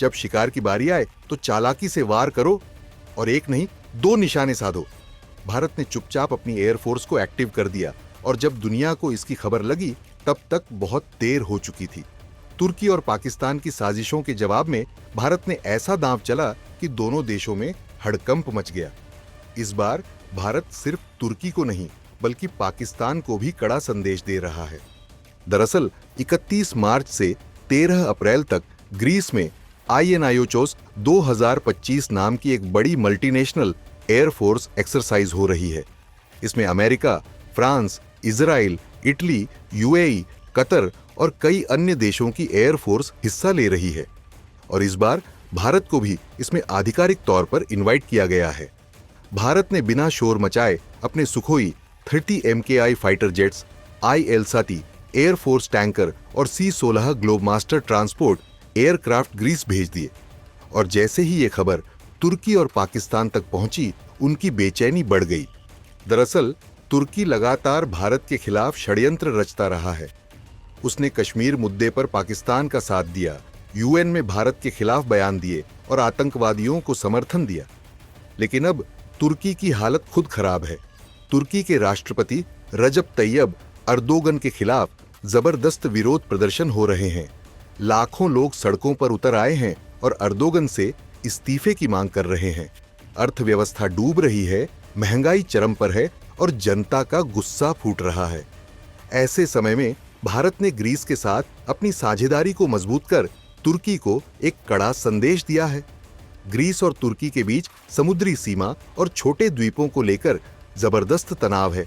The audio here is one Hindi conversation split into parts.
जब शिकार की बारी आए तो चालाकी से वार करो और एक नहीं 2 निशाने साधो। भारत ने चुपचाप अपनी एयरफोर्स को एक्टिव कर दिया और जब दुनिया को इसकी खबर लगी तब तक बहुत देर हो चुकी थी। तुर्की और पाकिस्तान की साजिशों के जवाब में भारत ने ऐसा दांव चला कि दोनों देशों में हड़कंप मच गया। इस बार भारत सिर्फ तुर्की को नहीं बल्कि पाकिस्तान को भी कड़ा संदेश दे रहा है। दरअसल 31 मार्च से 13 अप्रैल तक ग्रीस में INIOCOS 2025 नाम की एक बड़ी मल्टीनेशनल एयरफोर्स एक्सरसाइज हो रही है। इसमें America, France, Israel, Italy, UAE, Qatar और कई अन्य देशों की एयरफोर्स हिस्सा ले रही है और इस बार भारत को भी इसमें आधिकारिक तौर पर इनवाइट किया गया है। भारत ने बिना शोर मचाए अपने Sukhoi 30 MKI fighter jets, IL-70 air force tanker और C-16 Globemaster transport aircraft Greece भेज दिए और जैसे ही ये खबर तुर्की और पाकिस्तान तक पहुंची, उनकी बेचैनी बढ़ गई। दरअसल तुर्की लगातार भारत के खिलाफ षड्यंत्र रचता रहा है। उसने कश्मीर मुद्दे पर पाकिस्तान का साथ दिया, UN में भारत के खिलाफ बयान दिए और आतंकवादियों को समर्थन दिया। लेकिन अब तुर्की की हालत खुद खराब है। तुर्की के राष्ट्रपति रजब तैयब अर्दोगन के खिलाफ जबरदस्त विरोध प्रदर्शन हो रहे हैं। लाखों लोग सड़कों पर उतर आए हैं और अर्दोगन से इस्तीफे की मांग कर रहे हैं। अर्थव्यवस्था डूब रही है, महंगाई चरम पर है और जनता का गुस्सा फूट रहा है। ऐसे समय में भारत ने ग्रीस के साथ अपनी साझेदारी को मजबूत कर तुर्की को एक कड़ा संदेश दिया है। ग्रीस और तुर्की के बीच समुद्री सीमा और छोटे द्वीपों को लेकर जबरदस्त तनाव है।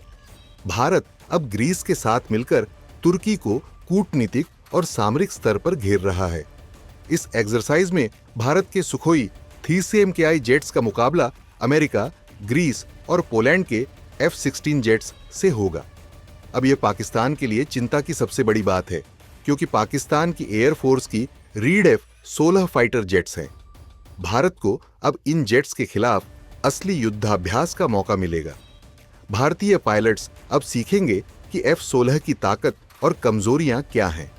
भारत अब ग्रीस के साथ मिलकर तुर्की को कूटनीतिक और सामरिक स्तर पर घेर रहा है। इस एक्सरसाइज में भारत के सुखोई 30 MKI जेट्स का मुकाबला अमेरिका, ग्रीस और पोलैंड के F-16 जेट्स से होगा। अब यह पाकिस्तान के लिए चिंता की सबसे बड़ी बात है, क्योंकि पाकिस्तान की एयरफोर्स की रीड F-16 फाइटर जेट्स हैं। भारत को अब इन जेट्स के खिलाफ असली युद्धाभ्यास का मौका मिलेगा। भारतीय पायलट्स अब सीखेंगे कि F-16 की ताकत और कमजोरियां क्या हैं।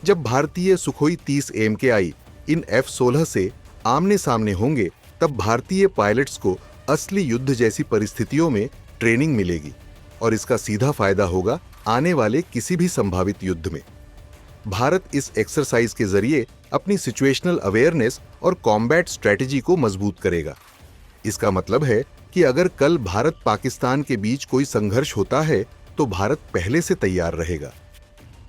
जब भारतीय सुखोई 30 MKI इन F-16 से आमने सामने होंगे, तब भारतीय पायलट्स को असली युद्ध जैसी परिस्थितियों में ट्रेनिंग मिलेगी और इसका सीधा फायदा होगा आने वाले किसी भी संभावित युद्ध में। भारत इस एक्सरसाइज के जरिए अपनी सिचुएशनल अवेयरनेस और कॉम्बैट स्ट्रेटेजी को मजबूत करेगा। इसका मतलब है कि अगर कल भारत पाकिस्तान के बीच कोई संघर्ष होता है तो भारत पहले से तैयार रहेगा।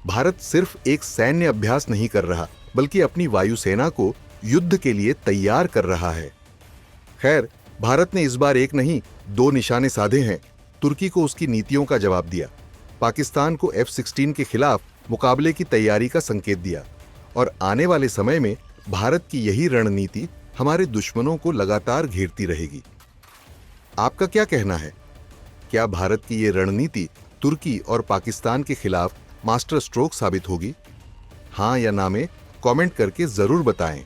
भारत सिर्फ एक सैन्य अभ्यास नहीं कर रहा, बल्कि अपनी वायुसेना को युद्ध के लिए तैयार कर रहा है। खैर, भारत ने इस बार एक नहीं 2 निशाने साधे हैं। तुर्की को उसकी नीतियों का जवाब दिया, पाकिस्तान को F-16 के खिलाफ मुकाबले की तैयारी का संकेत दिया और आने वाले समय में भारत की यही रणनीति हमारे दुश्मनों को लगातार घेरती रहेगी। आपका क्या कहना है? क्या भारत की ये रणनीति तुर्की और पाकिस्तान के खिलाफ मास्टर स्ट्रोक साबित होगी? हां या ना में कमेंट करके जरूर बताएं।